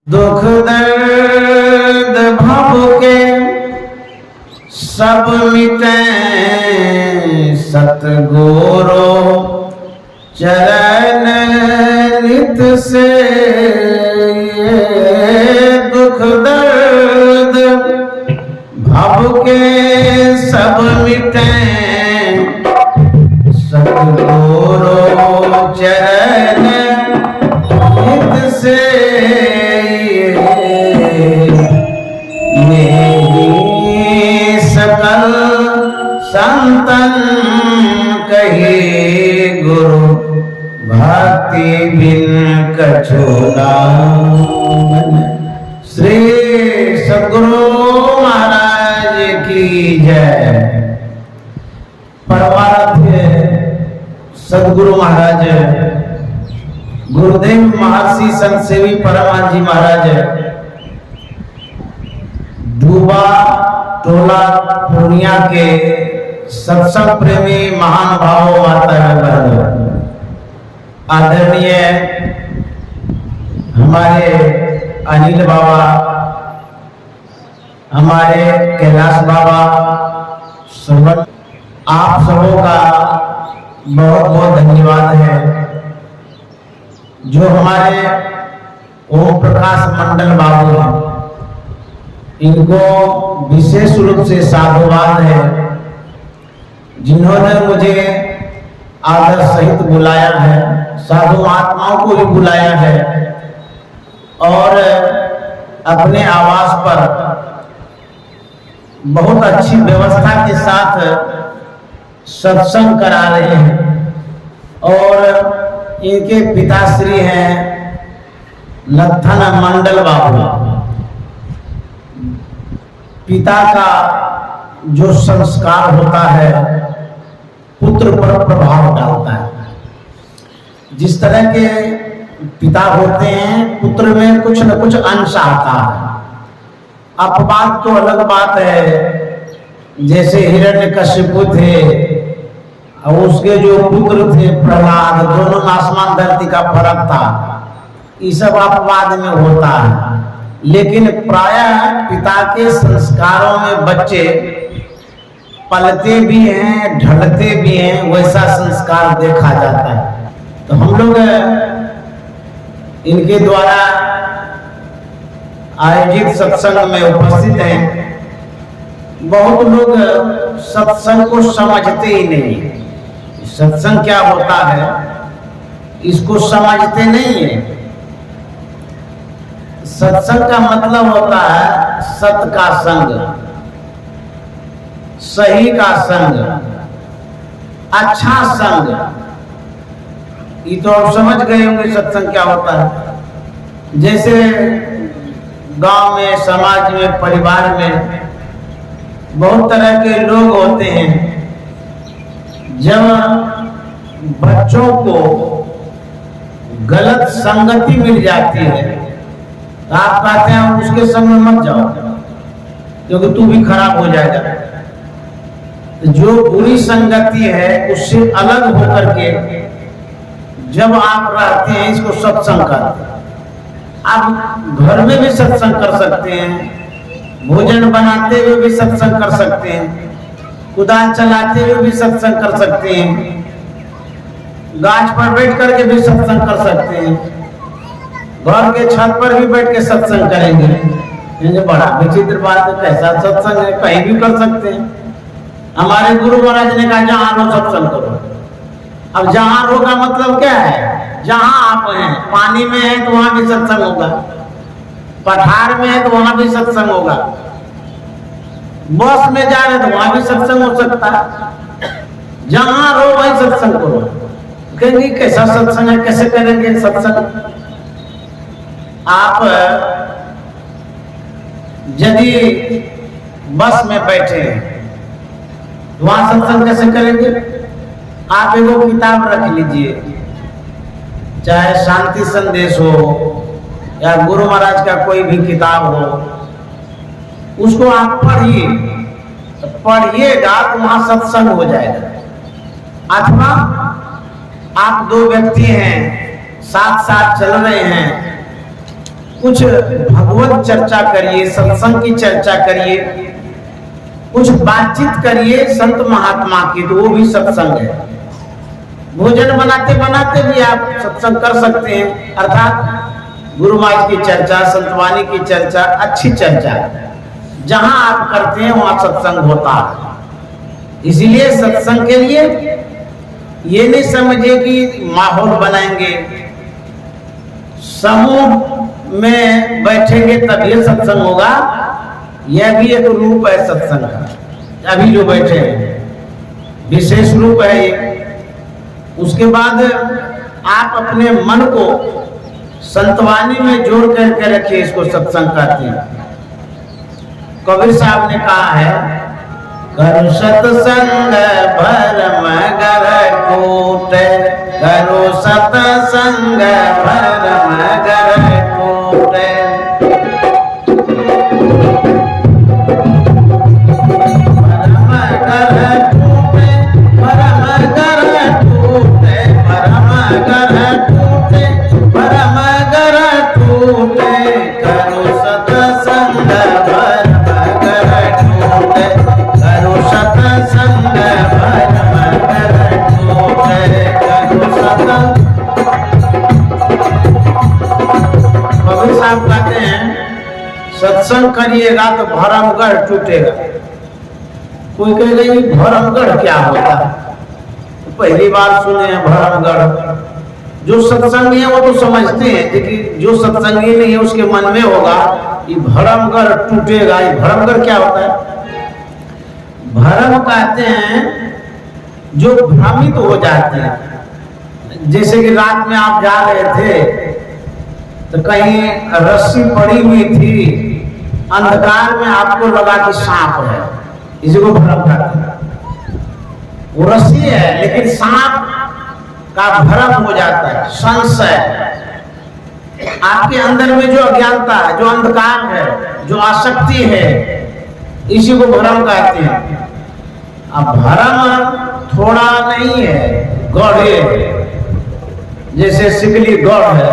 दुख दर्द भव के सब मिटे सतगुरु चरण नित से। दुख दर्द भव के सब मिटे सतगुरु चरण नित से। सकल संतन कहे गुरु भक्ति बिन कछु नाम। श्री सद्गुरु महाराज की जय। परमाराध्य सद्गुरु महाराज गुरुदेव महर्षि संत सेवी परमानंद जी महाराज डूबा टोला पूर्णिया के सत्संग प्रेमी महान भावों माता आदरणीय हमारे अनिल बाबा, हमारे कैलाश बाबा, सब आप सबों का बहुत बहुत धन्यवाद है जो हमारे ओम प्रकाश मंडल बाबू हैं। इनको विशेष रूप से साधुवाद है जिन्होंने मुझे आदर सहित बुलाया है, साधु महात्माओं को भी बुलाया है और अपने आवास पर बहुत अच्छी व्यवस्था के साथ सत्संग करा रहे हैं। और इनके पिताश्री हैं लत्थन मंडल बाबू। पिता का जो संस्कार होता है पुत्र पर प्रभाव डालता है। जिस तरह के पिता होते हैं पुत्र में कुछ न कुछ अंश आता है। अपवाद तो अलग बात है, जैसे हिरण्यकशिपु थे और उसके जो पुत्र थे प्रहलाद, दोनों में आसमान धरती का फर्क था। ये सब अपवाद में होता है, लेकिन प्रायः पिता के संस्कारों में बच्चे पलते भी हैं, ढलते भी हैं, वैसा संस्कार देखा जाता है। तो हम लोग इनके द्वारा आयोजित सत्संग में उपस्थित हैं। बहुत लोग सत्संग को समझते ही नहीं, सत्संग क्या होता है इसको समझते नहीं है। सत्संग का मतलब होता है सत का संग, सही का संग, अच्छा संग। ये तो आप समझ गए होंगे सत्संग क्या होता है। जैसे गांव में, समाज में, परिवार में बहुत तरह के लोग होते हैं। जब बच्चों को गलत संगति मिल जाती है आप कहते हैं उसके संग में मत जाओ क्योंकि तू भी खराब हो जाएगा। जो बुरी संगति है उससे अलग होकर के जब आप रहते हैं इसको सत्संग करते हैं। आप घर में भी सत्संग कर सकते हैं, भोजन बनाते हुए भी सत्संग कर सकते हैं, कुदाल चलाते हुए भी सत्संग कर सकते हैं, गाछ पर बैठ करके भी सत्संग कर सकते हैं, घर के छत पर भी बैठ के सत्संग करेंगे। ये बड़ा विचित्र बात है, कैसा सत्संग है, कहीं भी कर सकते हैं। हमारे गुरु महाराज ने कहा जहां रो सत्संग करो। अब जहां रो का मतलब क्या है? जहां आप हैं, पानी में है तो वहां भी सत्संग होगा, पठार में है तो वहां भी सत्संग होगा, बस में जा रहे तो वहां भी सत्संग हो सकता है। जहां रो वहीं सत्संग करो। कहेंगे कैसा सत्संग है, कैसे करेंगे सत्संग? आप यदि बस में बैठे वहां सत्संग कैसे करेंगे? आप एगो किताब रख लीजिए, चाहे शांति संदेश हो या गुरु महाराज का कोई भी किताब हो, उसको आप पढ़िए। पढ़िएगा तो वहां सत्संग हो जाएगा। अथवा आप दो व्यक्ति हैं साथ साथ चल रहे हैं, कुछ भगवत चर्चा करिए, सत्संग की चर्चा करिए, कुछ बातचीत करिए संत महात्मा की, तो वो भी सत्संग है। भोजन बनाते बनाते भी आप सत्संग कर सकते हैं, अर्थात गुरु महाराज की चर्चा, संतवाणी की चर्चा, अच्छी चर्चा जहां आप करते हैं वहां सत्संग होता है। इसीलिए सत्संग के लिए ये नहीं समझे कि माहौल बनाएंगे, समूह में बैठेंगे तभी सत्संग होगा। यह भी एक रूप है सत्संग का। अभी जो बैठे हैं विशेष रूप है ये। उसके बाद आप अपने मन को संतवाणी में जोड़ करके रखिए, इसको सत्संग कहते हैं। कबीर साहब ने कहा है, करो सत्संग भरम गर कूटे, करो सत्संग भरम गर कूटे। सत्संग करिएगा तो भरमगढ़ टूटेगा। कोई कहेगा ये भरमगढ़ क्या होता है, पहली बार सुने हैं भरमगढ़। जो सत्संगी है वो तो समझते हैं, लेकिन जो सत्संगी नहीं है उसके मन में होगा ये भरमगढ़ टूटेगा। ये भरमगढ़ क्या होता है? भरम कहते हैं जो भ्रमित हो जाते हैं। जैसे कि रात में आप जा रहे थे तो कहीं रस्सी पड़ी हुई थी, अंधकार में आपको लगा कि सांप है, इसी को भ्रम कहते हैं। वो रस्सी है लेकिन सांप का भ्रम हो जाता है, संशय। आपके अंदर में जो अज्ञानता है, जो अंधकार है, जो आसक्ति है, इसी को भ्रम कहते हैं। अब भ्रम थोड़ा नहीं है, गढ़े जैसे सिकली गढ़ है।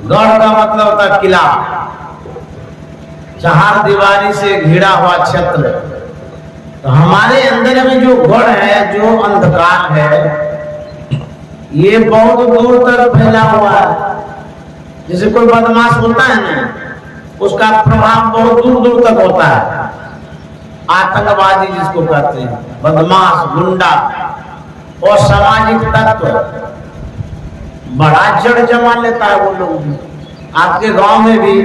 गढ़ का मतलब होता है किला, चार दीवारी से घिरा हुआ क्षेत्र। तो हमारे अंदर में जो गढ़ है, जो अंधकार है, ये बहुत दूर तक फैला हुआ है। जैसे कोई बदमाश होता है ना, उसका प्रभाव बहुत दूर दूर तक होता है। आतंकवादी जिसको कहते हैं, बदमाश, गुंडा और सामाजिक तत्व बड़ा जड़ जमा लेता है वो लोग। आपके गांव में भी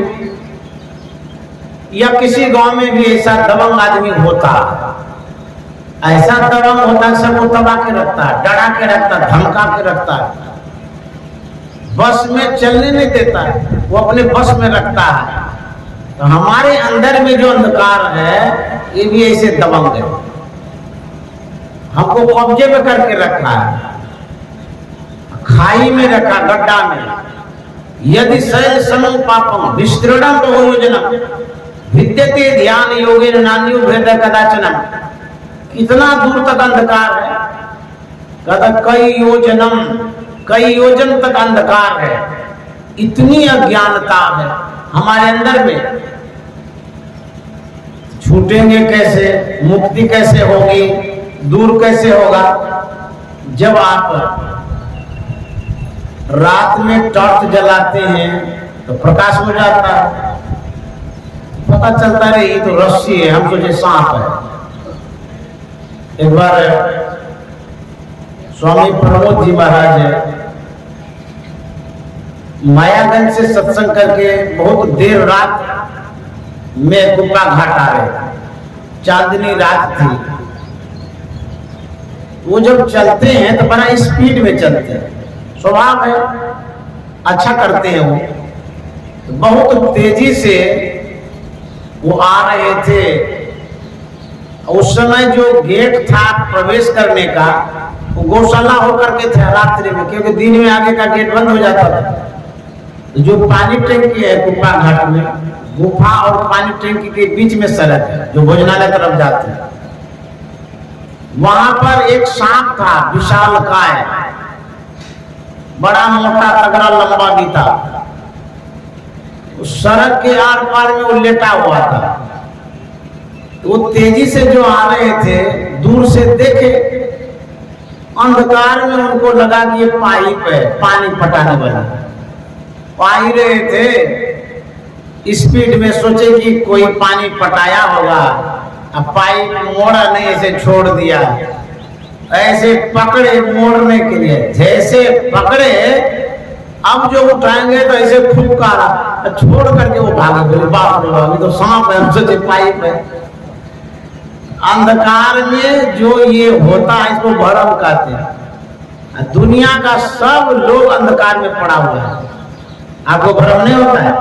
या किसी गांव में भी ऐसा दबंग आदमी होता है, ऐसा दबंग होता है, सबको दबा के रखता है, डरा के रखता है, धमका के रखता है, बस में चलने नहीं देता है, वो अपने बस में रखता है। तो हमारे अंदर में जो अंधकार है ये भी ऐसे दबंग है, हमको कब्जे में करके रखा है, खाई में रखा, गड्ढा में। यदि शैल समं पापम विस्तृणम बहुयोजनम विद्यते ध्यान योगेन नान्यो भेद कदाचनम। कितना दूर तक अंधकार है? कहता कई योजन तक अंधकार है। इतनी अज्ञानता है हमारे अंदर में। छूटेंगे कैसे? मुक्ति कैसे होगी? दूर कैसे होगा? जब आप रात में टॉर्च जलाते हैं तो प्रकाश हो जाता है, पता चलता है ये तो रस्सी है, हम सोचे सांप है। एक बार स्वामी प्रमोद जी महाराज मायागंज से सत्संग करके बहुत देर रात में गुप्पा घाट आ रहे थे, चांदनी रात थी। वो जब चलते हैं तो बड़ा स्पीड में चलते हैं, स्वभाव है, अच्छा करते हैं वो। तो बहुत तेजी से वो आ रहे थे। उस समय जो गेट था प्रवेश करने का, वो गौशाला होकर के थे रात्रि में, क्योंकि दिन में आगे का गेट बंद हो जाता था। तो जो पानी टंकी है गुफा घाट में, गुफा और पानी टंकी के बीच में सड़क है जो भोजनालय तरफ जाती है, वहां पर एक सांप था, विशालकाय, बड़ा मोटा तगड़ा लंबा भी था। उस सड़क के आर पार में वो लेटा हुआ था। तो वो तेजी से जो आ रहे थे, दूर से देखे, अंधकार में उनको लगा कि ये पाइप है, पानी पटाने वाला। पाई रहे थे स्पीड में, सोचे कि कोई पानी पटाया होगा, अब पाइप मोड़ा नहीं, ऐसे छोड़ दिया। ऐसे पकड़े मोड़ने के लिए, जैसे पकड़े अब जो उठाएंगे तो ऐसे फुफकारा, छोड़ करके वो भागे। बोले बाप रे बाप, तो सांप है, हम सोचे पाइप है। अंधकार में जो ये होता है इसको भ्रम कहते हैं। दुनिया का सब लोग अंधकार में पड़ा हुआ है। आपको भ्रम नहीं होता है?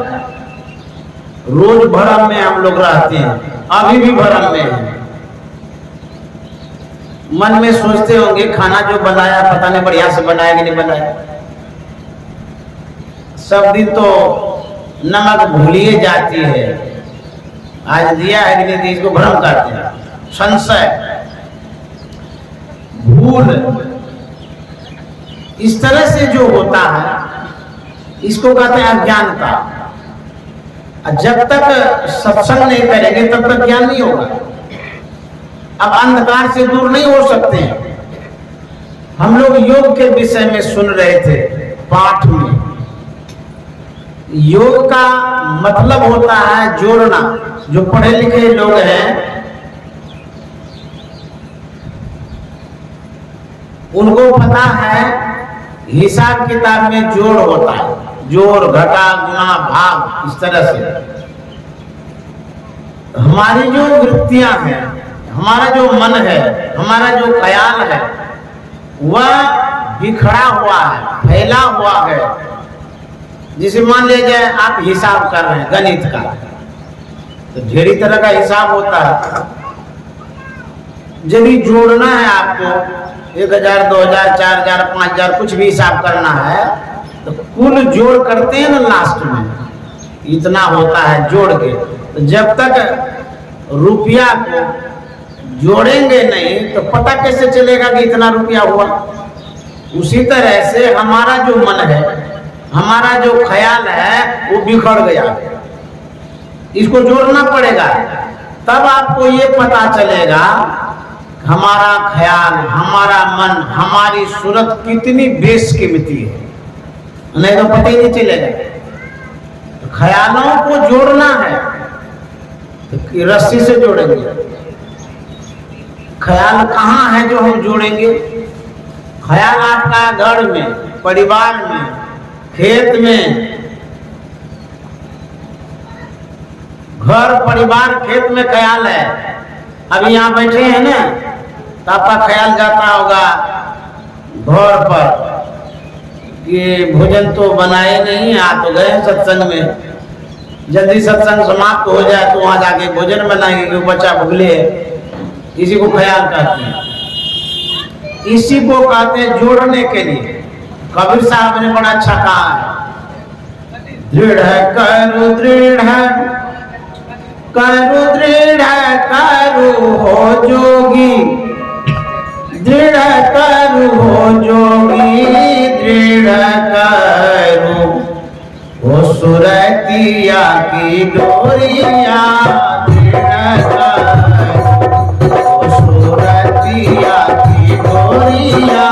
रोज भ्रम में हम लोग रहते हैं, अभी भी भ्रम में है। मन में सोचते होंगे खाना जो बनाया पता नहीं बढ़िया से बनाया कि नहीं बनाया। सब दिन तो नमक भूलिए जाती है, आज दिया है कि नहीं, इसको भ्रम कहते हैं। संशय, भूल, इस तरह से जो होता है इसको कहते हैं अज्ञानता। जब तक सत्संग नहीं करेंगे तब तक ज्ञान नहीं होगा। अब अंधकार से दूर नहीं हो सकते हैं। हम लोग योग के विषय में सुन रहे थे पाठ में। योग का मतलब होता है जोड़ना। जो पढ़े लिखे लोग हैं उनको पता है हिसाब किताब में जोड़ होता है, जोड़ घटा गुना भाग, इस तरह से। हमारी जो वृत्तियां हैं, हमारा जो मन है, हमारा जो ख्याल है, वह बिखरा हुआ है, फैला हुआ है। जिसे मान लीजिए आप हिसाब कर रहे हैं गणित का, तो ढेरी तरह का हिसाब होता है। यदि जोड़ना है आपको 1000, 2000, 4000, 5000 कुछ भी हिसाब करना है, तो कुल जोड़ करते हैं ना लास्ट में, इतना होता है जोड़ के। तो जब तक रुपया को जोड़ेंगे नहीं तो पता कैसे चलेगा कि इतना रुपया हुआ। उसी तरह से हमारा जो मन है, हमारा जो ख्याल है, वो बिखर गया। इसको जोड़ना पड़ेगा, तब आपको ये पता चलेगा हमारा ख्याल, हमारा मन, हमारी सूरत कितनी बेशकीमती है। नहीं तो पता ही नहीं चलेगा। तो ख्यालों को जोड़ना है तो रस्सी से जोड़ेंगे। ख्याल कहाँ है जो हम जोड़ेंगे? ख्याल आपका घर में, परिवार में, खेत में। घर, परिवार, खेत में ख्याल है। अभी यहाँ बैठे हैं ना, तो आपका ख्याल जाता होगा घर पर, ये भोजन तो बनाए नहीं, आ तो गए सत्संग में, जल्दी सत्संग समाप्त हो जाए तो वहां जाके भोजन बनाएंगे कि बच्चा भूले है। इसी को ख्याल कहते हैं। इसी को कहते हैं जोड़ने के लिए। कबीर साहब ने बड़ा अच्छा कहा है, दृढ़ करो दृढ़, करो दृढ़ करो हो जोगी, दृढ़ करो हो जोगी, दृढ़ करो हो सुरतिया की डोरिया, दृढ़ करो हो सुरतिया की डोरिया,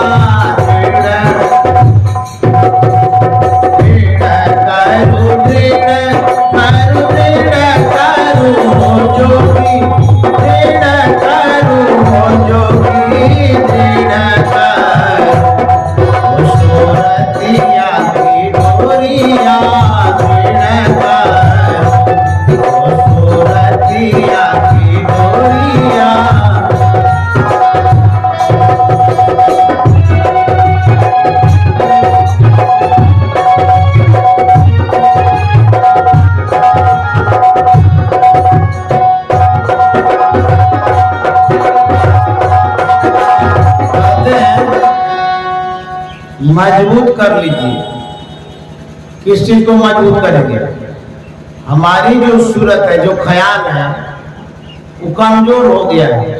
मजबूत कर लीजिए। किस चीज को मजबूत करेंगे? हमारी जो सूरत है, जो ख्याल है, वो कमजोर हो गया है।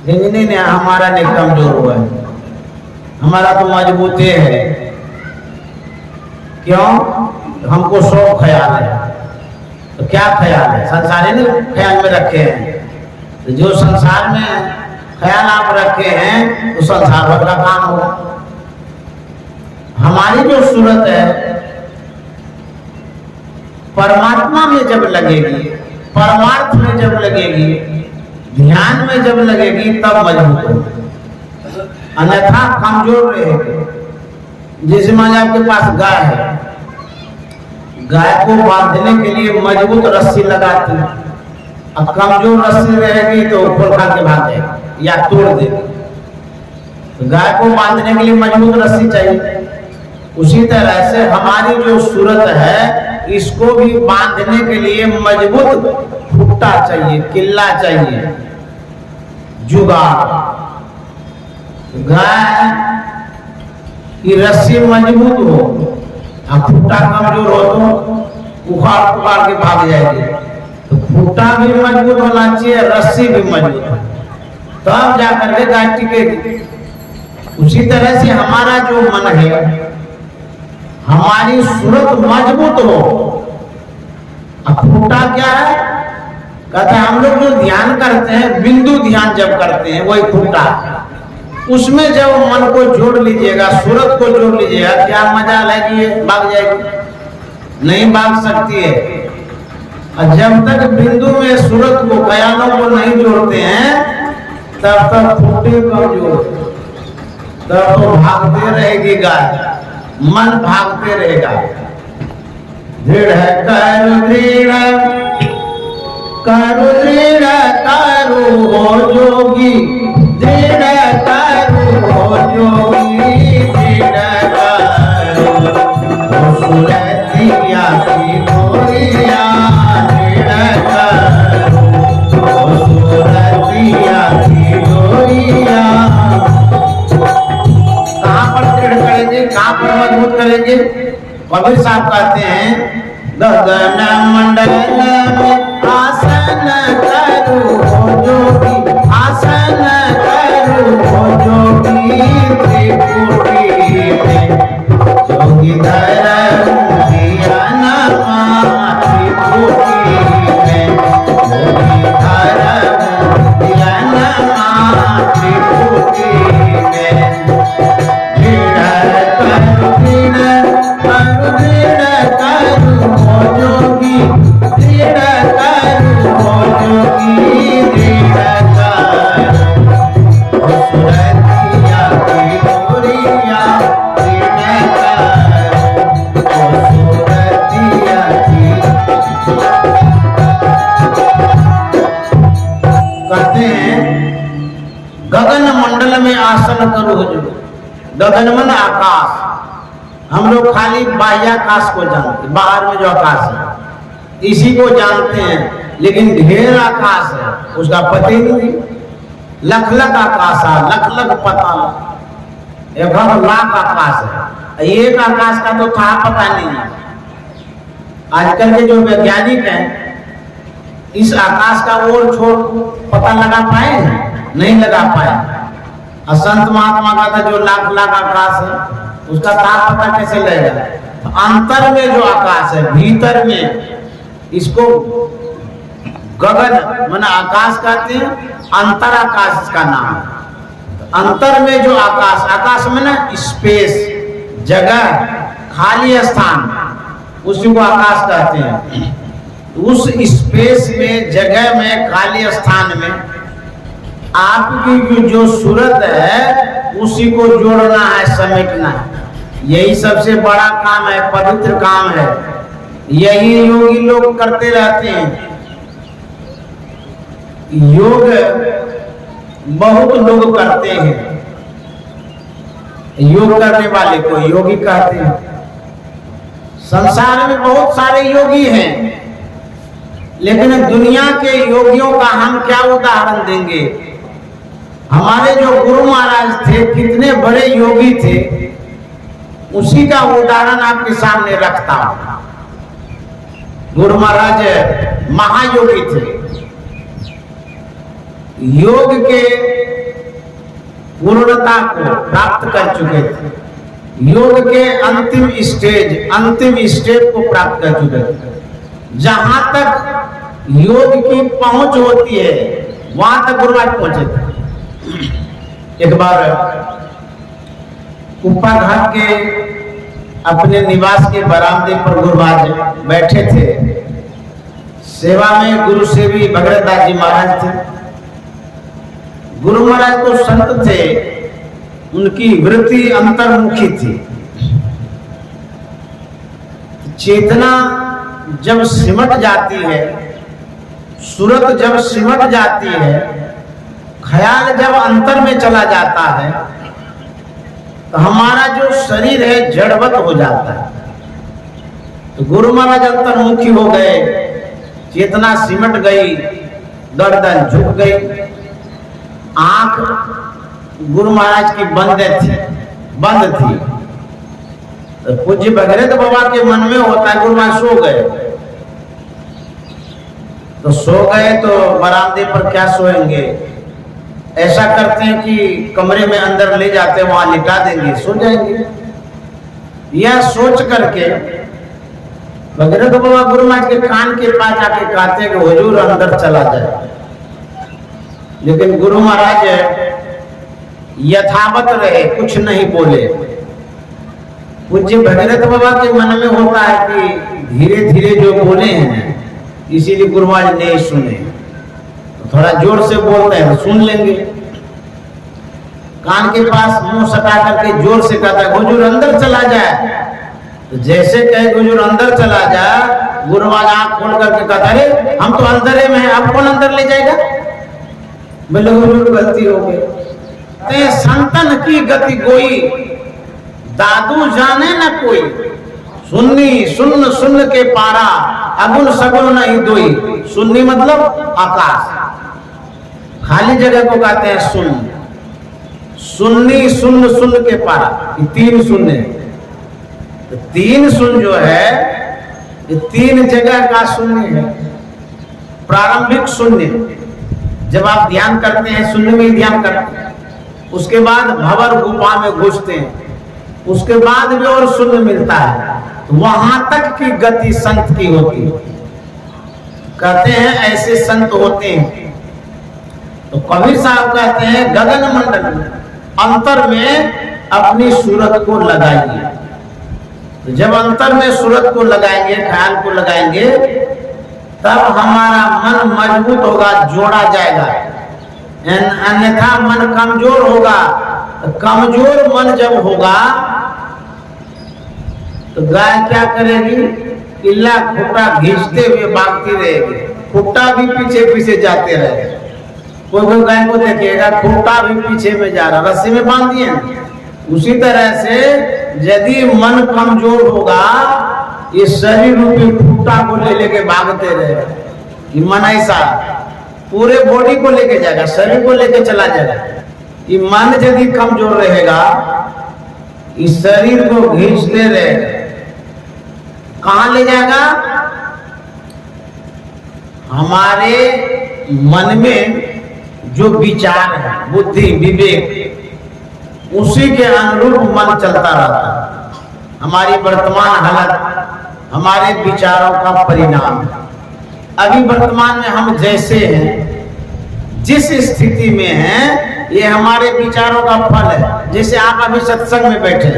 लेकिन नहीं, हमारा नहीं कमजोर हुआ है, हमारा तो मजबूत है। क्यों? हमको शौक ख्याल है। तो क्या ख्याल है, संसारी ने ख्याल में रखे हैं। तो जो संसार में ख्याल आप रखे हैं तो संसार भर का काम होगा। हमारी जो सूरत है परमात्मा में जब लगेगी, परमार्थ में जब लगेगी, ध्यान में जब लगेगी तब मजबूत होगी, अन्यथा कमजोर रहेगी। जैसे मान आपके पास गाय है, गाय को बांधने के लिए मजबूत रस्सी लगाती है, अब कमजोर रस्सी रहेगी तो खोल खा के भाग जाएगी या तोड़ देगी। तो गाय को बांधने के लिए मजबूत रस्सी चाहिए। उसी तरह से हमारी जो सूरत है इसको भी बांधने के लिए मजबूत खूंटा चाहिए, किल्ला चाहिए, जुगाड़। गाय की रस्सी मजबूत हो और खूंटा कमजोर हो तो उखाड़ उखाड़ के भाग जाएगी। तो खूंटा भी मजबूत होना चाहिए, रस्सी भी मजबूत हो, तब जाकर के गाय टिकेगी। उसी तरह से हमारा जो मन है, हमारी सूरत मजबूत हो। अब खूंटा क्या है, कहते हैं हम लोग जो ध्यान करते हैं, बिंदु ध्यान जब करते हैं वही खूंटा। उसमें जब मन को जोड़ लीजिएगा, सूरत को जोड़ लीजिएगा, क्या मजा लगी, भाग जाएगी, नहीं भाग सकती है। और जब तक बिंदु में सूरत को, ख्यालों को नहीं जोड़ते हैं तब तक खूंटे कमजोर, तब तो भागते रहेगी गाय, मन भागते रहेगा। दृढ़ करो दृढ़ करो दृढ़ करो हो जोगी, दृढ़ करो हो जोगी, दृढ़ करो हो सुरतिया की गोरिया, दृढ़ करो हो सुरतिया की गोरिया। कहाँ पर दृढ़ करेंगे, कहाँ पर मजबूत करेंगे? कबीर साहब कहते हैं गगन मंडल में आसन करो हो जोगी, आसन करो हो जोगी, त्रिपुटी में जोगी धर्म दिया नमा, त्रिपुटी में जोगी धर्म दिया नमा, त्रिपुटी में। गगन मंडल में आसन करो हो जो, गगन मन आकाश। हम लोग खाली बाह्य आकाश को जानते, बाहर में जो आकाश है इसी को जानते हैं, लेकिन ढेर आकाश है उसका पता ही नहीं। लख लख आकाश है, लख लख पता, एक लाख आकाश है, एक आकाश का तो था पता नहीं। आजकल के जो वैज्ञानिक हैं इस आकाश का ओर छोर पता लगा पाए हैं? नहीं लगा पाए। असंत महात्मा का था जो लाख लाख आकाश है उसका ताप पता कैसे लगेगा? तो अंतर में जो आकाश है, भीतर में, इसको गगन माने आकाश कहते हैं, अंतर आकाश इसका नाम है। तो अंतर में जो आकाश, आकाश में ना स्पेस, जगह, खाली स्थान, उसी को आकाश कहते हैं। उस स्पेस में, जगह में, खाली स्थान में आपकी जो सूरत है उसी को जोड़ना है, समेटना है। यही सबसे बड़ा काम है, पवित्र काम है। यही योगी लोग करते रहते हैं। योग बहुत लोग करते हैं, योग करने वाले को योगी कहते हैं। संसार में बहुत सारे योगी हैं, लेकिन दुनिया के योगियों का हम क्या उदाहरण देंगे? हमारे जो गुरु महाराज थे कितने बड़े योगी थे, उसी का उदाहरण आपके सामने रखता हूं। गुरु महाराज महायोगी थे, योग के पूर्णता को प्राप्त कर चुके थे, योग के अंतिम स्टेज को प्राप्त कर चुके थे। जहां तक योग की पहुंच होती है वहां तक गुरु महाराज पहुंचे थे। एक बार कुप्पा घाट के अपने निवास के बरामदे पर गुरु महाराज बैठे थे। सेवा में गुरु सेवी भगत दास जी महाराज थे। गुरु महाराज तो संत थे, उनकी वृत्ति अंतर्मुखी थी। चेतना जब सिमट जाती है, सूरत जब सिमट जाती है, ख्याल जब अंतर में चला जाता है, तो हमारा जो शरीर है जड़वत हो जाता है। तो गुरु महाराज अंतर्मुखी हो गए, चेतना सिमट गई, गर्दन झुक गई, आंख गुरु महाराज की बंद थी। तो पूज्य भगीरथ बाबा के मन में होता है गुरु महाराज सो गए, तो सो गए तो बरामदे पर क्या सोएंगे, ऐसा करते हैं कि कमरे में अंदर ले जाते हैं, वहां लिटा देंगे, सो जाएंगे। यह सोच करके भगीरथ बाबा गुरु महाराज के कान के पास जाके कहते हैं कि हुजूर अंदर चला जाए। लेकिन गुरु महाराज यथावत रहे, कुछ नहीं बोले। पूज्य भगीरथ बाबा के मन में होता है कि धीरे धीरे जो बोले हैं, इसीलिए गुरु महाराज नहीं सुने, तो थोड़ा जोर से बोलते हैं, सुन लेंगे। कान के पास मुंह सटा करके जोर से कहता है हुजूर अंदर चला जाए। तो जैसे कहे हुजूर अंदर चला जाए, गुरु महाराज आंख खोल करके कहता है अरे हम तो अंदर में हैं, अब कौन अंदर ले जाएगा। बोले हुजूर गलती हो गई। संतन की गति कोई दादू जाने न कोई, सुन्नी सुन्न सुन्न के पारा, अगुन सगुन नहीं दोई। सुन्नी मतलब आकाश, खाली जगह को कहते हैं सुन्न। सुन्नी सुन्न सुन्न के पारा, ये तीन सुन्ने। तो तीन सुन जो है, ये तीन जगह का शून्य है। प्रारंभिक शून्य, जब आप ध्यान करते हैं शून्य में ही ध्यान करते हैं, उसके बाद भंवर गुफा में घुसते हैं, उसके बाद भी और शून्य मिलता है, वहां तक की गति संत की होती है। कहते हैं ऐसे संत होते हैं। तो कबीर साहब कहते हैं गगन मंडल में अंतर में अपनी सूरत को लगाइए। तो जब अंतर में सूरत को लगाएंगे, ख्याल को लगाएंगे, तब हमारा मन मजबूत होगा, जोड़ा जाएगा। अन्यथा मन कमजोर होगा। तो कमजोर मन जब होगा तो गाय क्या करेगी, किला खूटा घींचते हुए भागती रहेगी, खूटा भी पीछे पीछे जाते रहेगा। कोई गाय को देखिएगा खूटा भी पीछे में जा रहा, रस्सी में बांध दिए। उसी तरह से यदि मन कमजोर होगा, ये शरीर रूपी खूटा को ले लेके भागते रहेगा। कि मन ऐसा पूरे बॉडी को लेके जाएगा, शरीर को लेके चला जाएगा। ये मन यदि कमजोर रहेगा, इस शरीर को घींचते रहेगा, कहां ले जाएगा? हमारे मन में जो विचार है, बुद्धि विवेक, उसी के अनुरूप मन चलता रहता है। हमारी वर्तमान हालत हमारे विचारों का परिणाम है। अभी वर्तमान में हम जैसे हैं, जिस स्थिति में हैं, ये हमारे विचारों का फल है। जैसे आप अभी सत्संग में बैठे,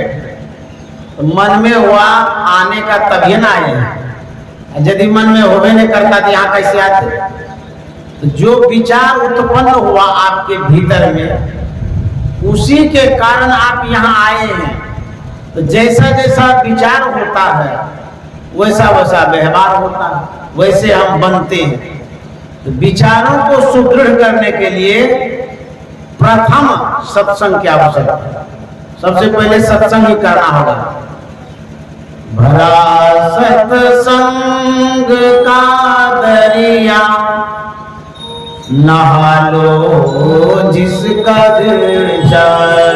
तो मन में हुआ आने का तभी ना आए हैं। यदि मन में होवे नहीं करता तो यहाँ कैसे आते? तो जो विचार उत्पन्न हुआ आपके भीतर में, उसी के कारण आप यहाँ आए हैं। तो जैसा जैसा विचार होता है, वैसा वैसा व्यवहार होता है, वैसे हम बनते हैं। तो विचारों को सुदृढ़ करने के लिए प्रथम सत्संग की आवश्यकता है। सबसे पहले सत्संग ही करना होगा। भरा सत्संग का दरिया, नहा लो जिसका दिल चाहे,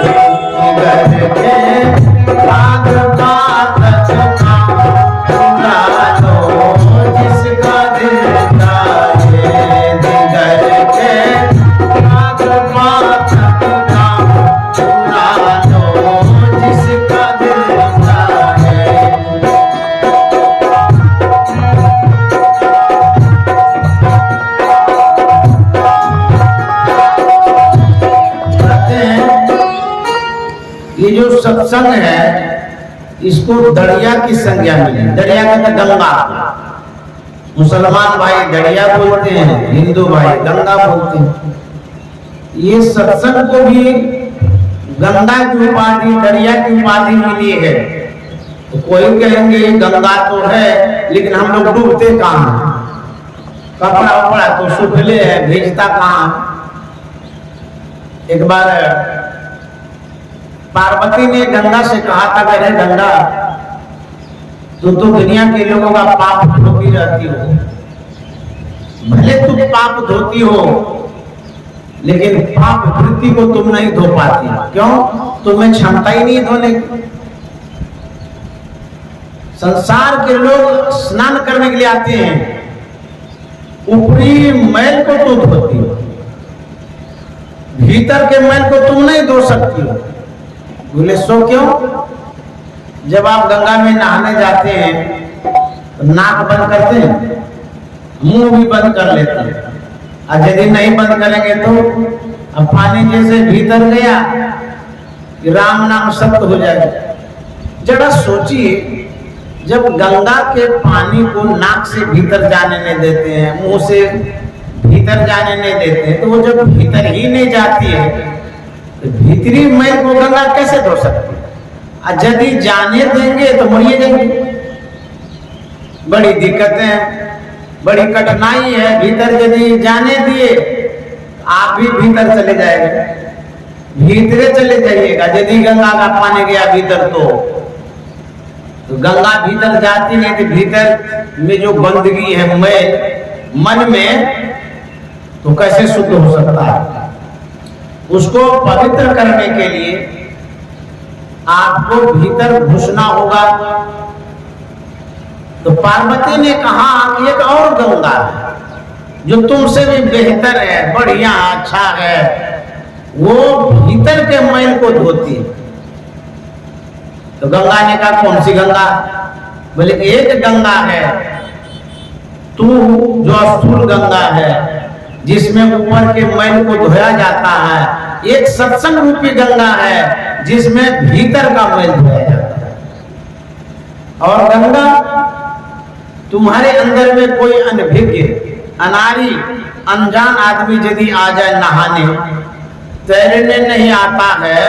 घर के भाग बात चुरा लो जिसका दिल चाहे, घर के भाग बात चुरा लो जिसका दिल चाहे। सत्संग है इसको दरिया की संज्ञा मिली। दरिया कहते गंगा, मुसलमान भाई दरिया बोलते हैं, हिंदू भाई गंगा बोलते हैं। ये सत्संग को भी गंगा की उपाधि, दरिया की उपाधि मिली है। तो कोई कहेंगे गंगा तो है लेकिन हम लोग डूबते कहाँ हैं, कपड़ा उपड़ा तो सुखले है, भेजता कहाँ। एक बार पार्वती ने गंगा से कहा था, अरे गंगा तो दुनिया के लोगों का पाप धोती रहती हो, भले तुम पाप धोती हो लेकिन पाप वृत्ति को तुम नहीं धो पाती। क्यों? तुम्हें क्षमता ही नहीं धोने की। संसार के लोग स्नान करने के लिए आते हैं, ऊपरी मैल को तो धोती हो, भीतर के मैल को तुम नहीं धो सकती हो। बोले सो क्यों? जब आप गंगा में नहाने जाते हैं तो नाक बंद करते हैं, मुंह भी बंद कर लेते हैं, और यदि नहीं बंद करेंगे तो अब पानी जैसे भीतर गया राम नाम सत्य हो जाएगा। जरा सोचिए, जब गंगा के पानी को नाक से भीतर जाने नहीं देते हैं, मुंह से भीतर जाने नहीं देते हैं, तो वो जब भीतर ही नहीं जाती है तो भीतरी मैल को गंगा कैसे धो सकती है? और यदि जाने देंगे तो मरिए जाएंगे। बड़ी दिक्कतें हैं, बड़ी कठिनाई है। भीतर यदि जाने दिए आप भी भीतर चले जाएंगे, भीतरे चले जाइएगा। यदि गंगा का पानी गया भीतर तो गंगा भीतर जाती नहीं, तो भीतर में जो गंदगी है मैल मन में, तो कैसे शुद्ध हो सकता है? उसको पवित्र करने के लिए आपको भीतर घुसना होगा। तो पार्वती ने कहा कि एक और गंगा है जो तुमसे भी बेहतर है, बढ़िया अच्छा है, वो भीतर के मैल को धोती है। तो गंगा ने कहा कौन सी गंगा? बोले एक गंगा है तू जो स्थूल गंगा है जिसमें ऊपर के मैल को धोया जाता है, एक सत्संग रूपी गंगा है जिसमें भीतर का मैल धोया जाता है। और गंगा तुम्हारे अंदर में कोई अनभिज्ञ अनारी अनजान आदमी यदि आ जाए नहाने, तैरने नहीं आता है,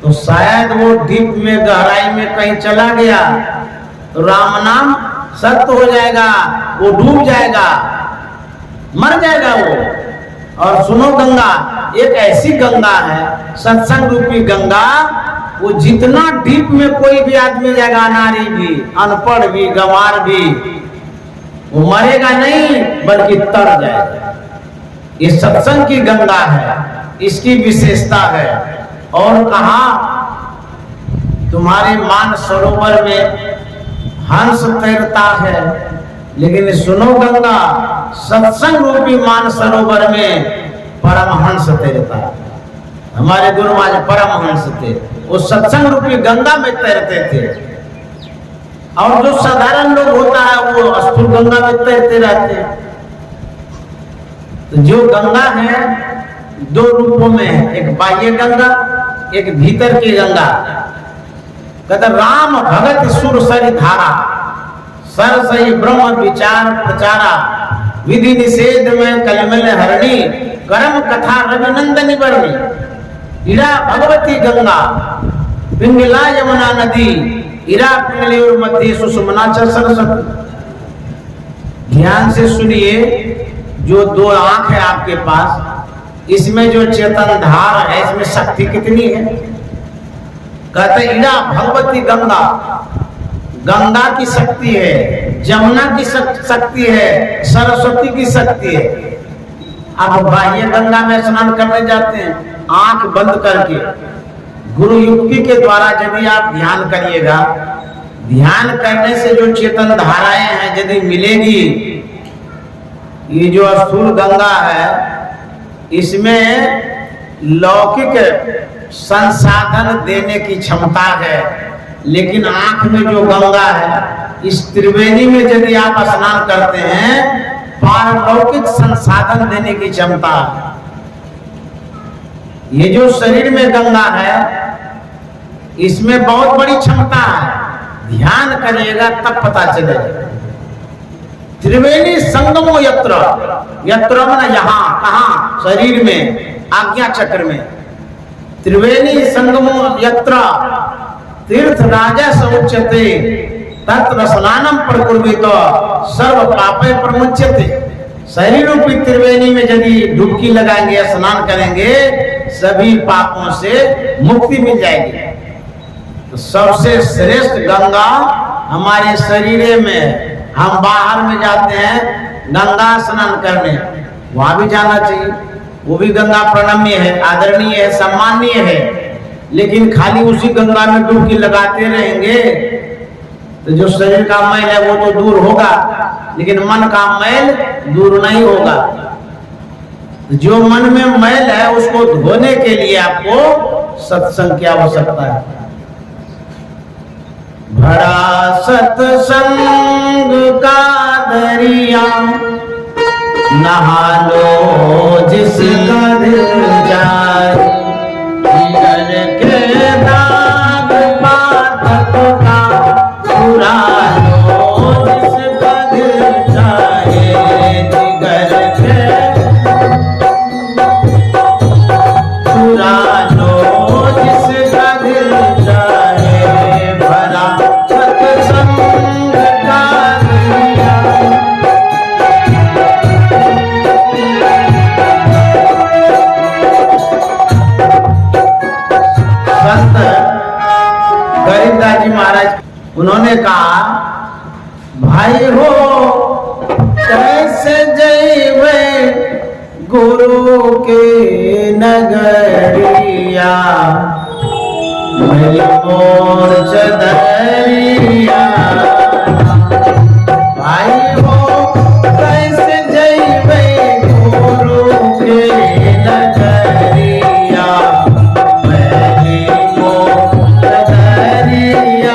तो शायद वो डीप में गहराई में कहीं चला गया तो राम नाम सत्य हो जाएगा, वो डूब जाएगा, मर जाएगा वो। और सुनो, गंगा एक ऐसी गंगा है, सत्संग रूपी गंगा, वो जितना डीप में कोई भी आदमी जाएगा, नारी भी, अनपढ़ भी, गंवार भी, वो मरेगा नहीं बल्कि तर जाएगा। ये सत्संग की गंगा है, इसकी विशेषता है। और कहा तुम्हारे मान सरोवर में हंस तैरता है, लेकिन सुनो गंगा, सत्संग रूपी मान सरोवर में परमहंस तैरता है। हमारे गुरु महाराज परमहंस थे, वो सत्संग रूपी गंगा में तैरते थे। और जो साधारण लोग होता है वो स्थूल गंगा में तैरते रहते हैं। तो जो गंगा है दो रूपों में है, एक बाह्य गंगा, एक भीतर की गंगा। कहते राम भगत सुर सरि धारा, सर सही ब्रह्म विचार प्रचारा, विधि निषेध में कलमल हरणी, कर्म कथा रविनंदनी वर्णी। इरा भगवती गंगा, पिंगला यमुना नदी, इरा पिंगली और मध्य सुषुम्ना च सरस्वती। ध्यान से सुनिए, जो दो आंख है आपके पास, इसमें जो चेतन धार है, इसमें शक्ति कितनी है? कहते इरा भगवती गंगा, गंगा की शक्ति है, जमुना की शक्ति है, सरस्वती की शक्ति है। आप बाह्य गंगा में स्नान करने जाते हैं, आंख बंद करके गुरु युक्ति के द्वारा यदि आप ध्यान करिएगा, ध्यान करने से जो चेतन धाराएं हैं यदि मिलेगी, ये जो स्थूल गंगा है इसमें लौकिक संसाधन देने की क्षमता है, लेकिन आंख में जो गंगा है, इस त्रिवेणी में यदि आप स्नान करते हैं, पारलौकिक संसाधन देने की क्षमता है। ये जो शरीर में गंगा है, इसमें बहुत बड़ी क्षमता है, ध्यान करिएगा तब पता चलेगा। त्रिवेणी संगमो यत्र, यत्र माने यहाँ, कहाँ? शरीर में, आज्ञा चक्र में। त्रिवेणी संगमो यत्र तीर्थ राजा समुच्यते तत्र स्नानम प्रकुर्वित सर्व पापे प्रमुच्यते। शरीर रूपी त्रिवेणी में यदि डुबकी लगाएंगे, स्नान करेंगे, सभी पापों से मुक्ति मिल जाएगी। तो सबसे श्रेष्ठ गंगा हमारे शरीर में, हम बाहर में जाते हैं गंगा स्नान करने, वहां भी जाना चाहिए, वो भी गंगा प्रणम्य है, आदरणीय है, सम्माननीय है। लेकिन खाली उसी गंगा में डुबकी लगाते रहेंगे तो जो शरीर का मैल है वो तो दूर होगा, लेकिन मन का मैल दूर नहीं होगा। जो मन में मैल है उसको धोने के लिए आपको सत्संग की आवश्यकता है। भरा सत्संग का दरिया, नहा लो जिसका दिल जाए, के दाग पातक का पूरा लो जिसका दिल जाए, जिगर के पूरा लो जिसका दिल जाए। भरा सत्संग का दरिया, संत गरीबदास जी महाराज उन्होंने कहा, भाई हो कैसे जइबे गुरु के नगरिया, मेरी मोर चदरिया। भाई हो कैसे जइबे गुरु के नगरिया, मेरी मोर चदरिया।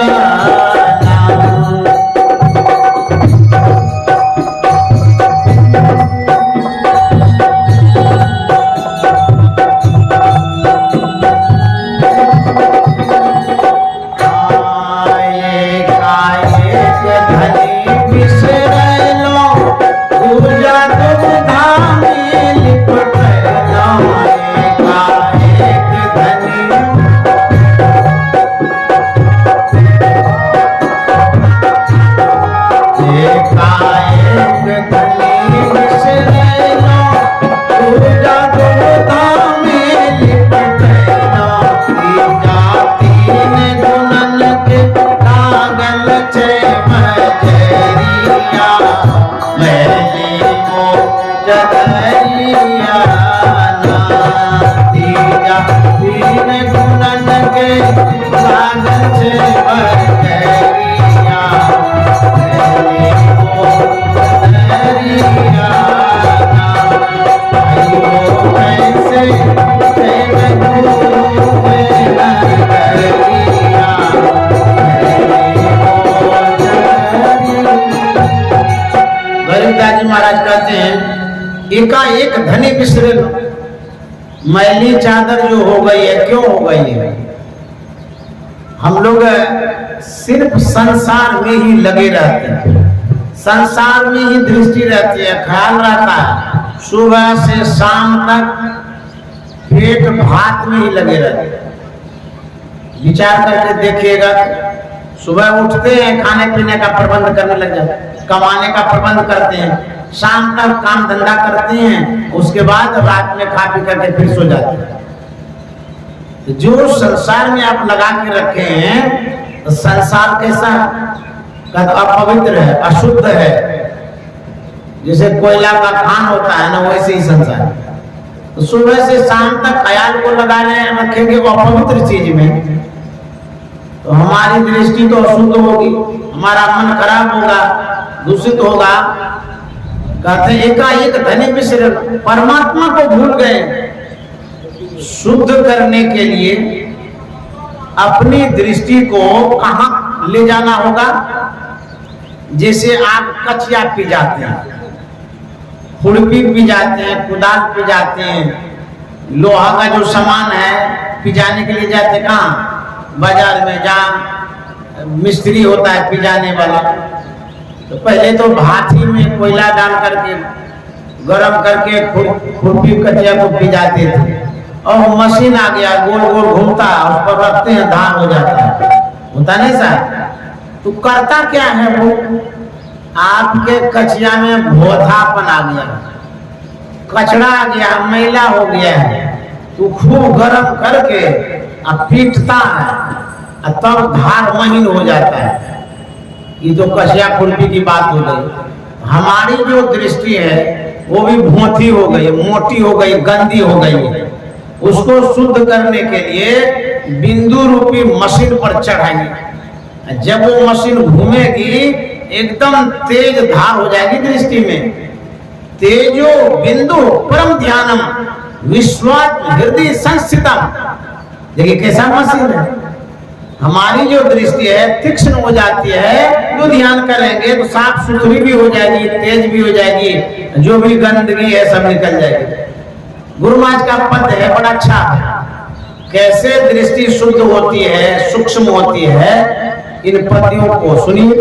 महाराज कहते हैं, एकाएक धनी बिसरे लो। मैली चादर जो हो गई है, क्यों हो गई है? हम लोग सिर्फ संसार में ही लगे रहते हैं, संसार में ही दृष्टि रहती है, ख्याल रहता है, सुबह से शाम तक पेट भात में ही लगे रहते हैं। विचार करके देखिएगा, सुबह उठते हैं, खाने पीने का प्रबंध करने लग जाते हैं, कमाने का प्रबंध करते हैं, शाम तक काम धंधा करते हैं, उसके बाद रात में खा पी करके फिर सो जाते हैं। जो संसार में आप लगा के रखे हैं, तो संसार कैसा? अपवित्र है, अशुद्ध है। जैसे कोयला का खान होता है ना, वैसे ही संसार। तो सुबह से शाम तक ख्याल को लगा रखेंगे अपवित्र चीज में, तो हमारी दृष्टि तो अशुद्ध होगी, हमारा मन खराब होगा, दूषित होगा। कहते एकाएक धनी बिसरे, परमात्मा को भूल गए। शुद्ध करने के लिए अपनी दृष्टि को कहाँ ले जाना होगा? जैसे आप कचिया पी जाते हैं, खुरपी पी जाते हैं, कुदाल पी जाते हैं, लोहा का जो सामान है पिजाने के लिए जाते कहाँ? बाजार में जहाँ मिस्त्री होता है पिजाने वाला, तो पहले तो भाती में कोयला डाल करके गरम करके खुरपी कचिया को पिजाते थे, और मशीन आ गया, गोल गोल घूमता, उस पर रखते हैं, धान हो जाता है, होता नहीं सर? तो करता क्या है वो, आपके कचिया में भोथापन आ गया, कचरा आ गया, मैला हो गया है, तो खूब गरम करके अब पीटता है, तब धार महीन हो जाता है। ये तो कचिया खुरपी की बात हो गई। हमारी जो दृष्टि है वो भी भोथी हो गई, मोटी हो गई, गंदी हो गई। उसको शुद्ध करने के लिए बिंदु रूपी मशीन पर चढ़ाएंगे। जब वो मशीन घूमेगी एकदम तेज धार हो जाएगी दृष्टि में। तेजो बिंदु परम ध्यानम विश्वात हृदय संस्थितम। देखिए कैसा मशीन है। हमारी जो दृष्टि है तीक्ष्ण हो जाती है, जो ध्यान करेंगे तो साफ सुथरी भी हो जाएगी, तेज भी हो जाएगी, जो भी गंदगी है सब निकल जाएगी। गुरु महाराज का पद है बड़ा अच्छा है, कैसे दृष्टि शुद्ध होती है, सूक्ष्म होती है। इन पद्यों को सुनिए।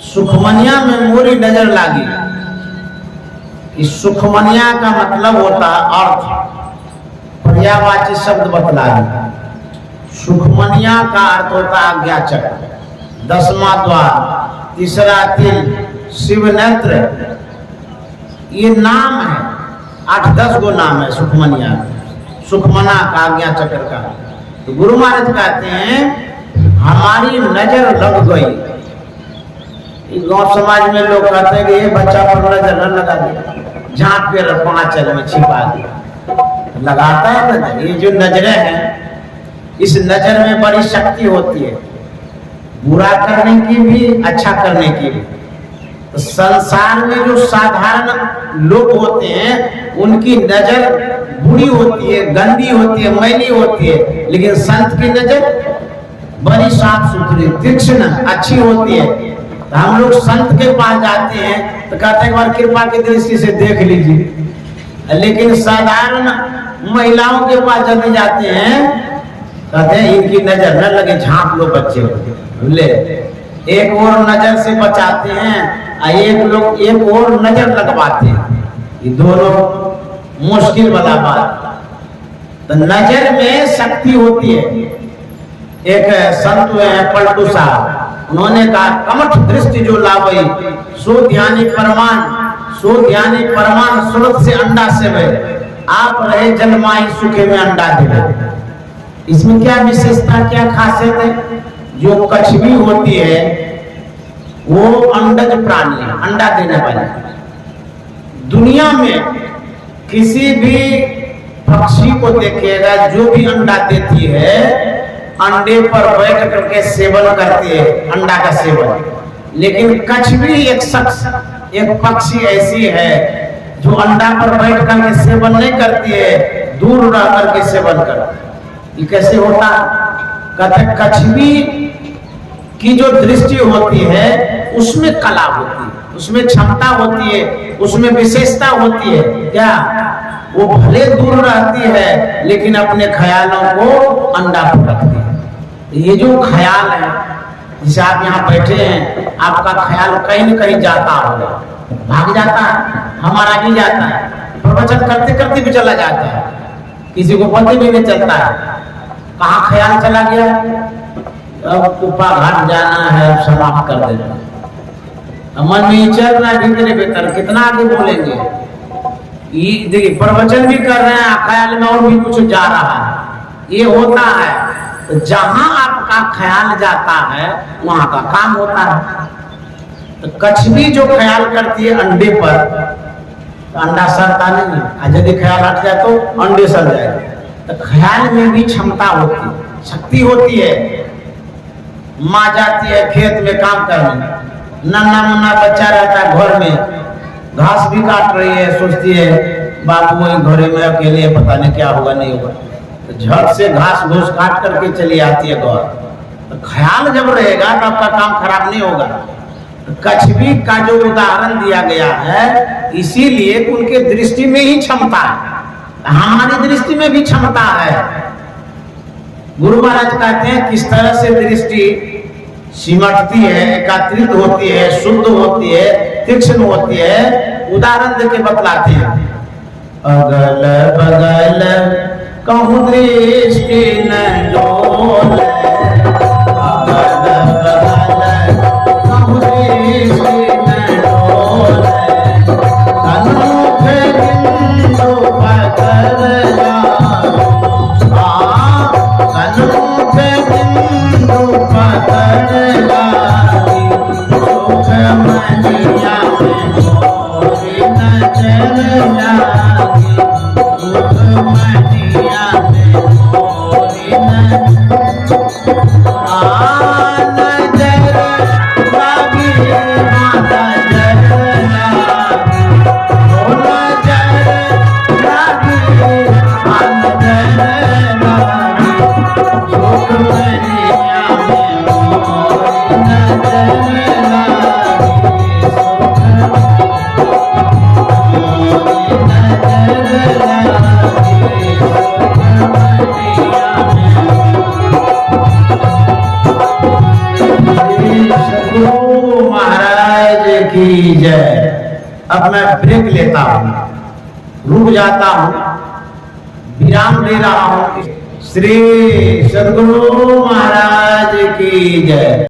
सुखमनिया में मोरी नजर लागी। इस सुखमनिया का मतलब होता अर्थ, पर्यायवाची शब्द बतला दी। सुखमनिया का अर्थ होता आज्ञा चक्र, 10वां द्वार, तीसरा तिल, शिव नेत्र। ये नाम है, 8-10 गो नाम है सुखमनिया, सुखमना का, आज्ञा चक्र का। तो गुरु महाराज कहते हैं हमारी नजर लग गई। गांव समाज में लोग कहते हैं कि ये बच्चा पर नजर न लगा दे, झांक पे 5 में छिपा दिया, लगाता है ना। ये जो नजरें हैं, इस नजर में बड़ी शक्ति होती है, बुरा करने की भी, अच्छा करने की भी। तो संसार में जो साधारण लोग होते हैं उनकी नजर बुरी होती है, गंदी होती है, मैली होती है, लेकिन संत की नजर बड़ी साफ सुथरी, तीक्ष्ण, अच्छी होती है। हम लोग संत के पास जाते हैं तो कहते हैं एक बार कृपा की दृष्टि से देख लीजिए, लेकिन साधारण महिलाओं के पास जब जाते हैं कहते हैं इनकी नजर न लगे, झांक लो बच्चे ले। एक और नजर से बचाते हैं और एक और नजर लगवाते हैं। ये दोनों मुश्किल वाला बात। तो नजर में शक्ति होती है। एक संत है पलटू साहब, उन्होंने कहा कमठ दृष्टि जो लावई सो ध्यानी परमान, सो ध्यानी परमान सुरत से अंडा से वह आप रहे जन्माई सुखे में अंडा दे। इसमें क्या विशेषता, क्या खासियत है? जो कछवी होती है वो अंडज प्राणी है, अंडा देने वाली। दुनिया में किसी भी पक्षी को देखिएगा जो भी अंडा देती है, अंडे पर बैठ करके सेवन करती है, अंडा का सेवन। लेकिन कछवी एक शख्स, एक पक्षी ऐसी है जो अंडा पर बैठ करके सेवन नहीं करती है, दूर रह करके सेवन करती है। ये कैसे होता? कहते कछवी की जो दृष्टि होती है उसमें कला होती है, उसमें क्षमता होती है, उसमें विशेषता होती है। क्या वो भले दूर रहती है लेकिन अपने ख्यालों को अंडा पर रखती है। ये जो ख्याल है, जिसे आप यहाँ बैठे हैं, आपका ख्याल कहीं न कहीं जाता होगा, भाग जाता है, हमारा भी जाता है, प्रवचन करते करते भी चला जाता है, किसी को पता भी नहीं चलता है कहाँ ख्याल चला गया। अब कुपा घाट जाना है, समाप्त कर देना, मन में चल रहा है भीतर भीतर, कितना आगे बोलेंगे। देखिए प्रवचन भी कर रहे हैं, ख्याल में और भी कुछ जा रहा है, ये होता है। तो जहां आपका ख्याल जाता है वहां का काम होता है। तो कछुआ जो ख्याल करती है अंडे पर, तो अंडा सड़ता नहीं है, यदि ख्याल हट जाए तो अंडे सड़ जाएगा। तो ख्याल में भी क्षमता होती है, शक्ति होती है। माँ जाती है खेत में काम करने, नन्ना मुन्ना बच्चा रहता है घर में, घास भी काट रही है, सोचती है बाबू वही घरे में अकेले, पता नहीं क्या होगा नहीं होगा, तो झट से घास घूस काट करके चली आती है घर। तो ख्याल जब रहेगा तो आपका काम खराब नहीं होगा। तो कछुआ का जो उदाहरण दिया गया है, इसीलिए उनके दृष्टि में ही क्षमता है, हमारी दृष्टि में भी क्षमता है। गुरु महाराज कहते हैं किस तरह से दृष्टि सिमटती है, एकत्रित होती है, शुद्ध होती है, तीक्ष्ण होती है, उदाहरण देके बतलाते हैं। अगल बगल कहूँ दृष्टि न डोले, अगल बगल कहूँ दृष्टि न डोले, सन्मुख बिंदु पकड़ सन्मुख बिंदु पकड़ लागी, सुख मनिया में मोरी नजर लागी, सुख मनिया में मोरी नजर लागी, नजर लागी, ओ नजर लागी, नजर लागी, सुख मनिया में मोरी नजर लागी, सुख मोरी नजर लागी, सुख मनिया में। सद्गुरु महाराज की जय। अब मैं ब्रेक लेता हूँ, रुक जाता हूँ, विराम दे रहा हूँ। श्री सद्गुरु महाराज की जय।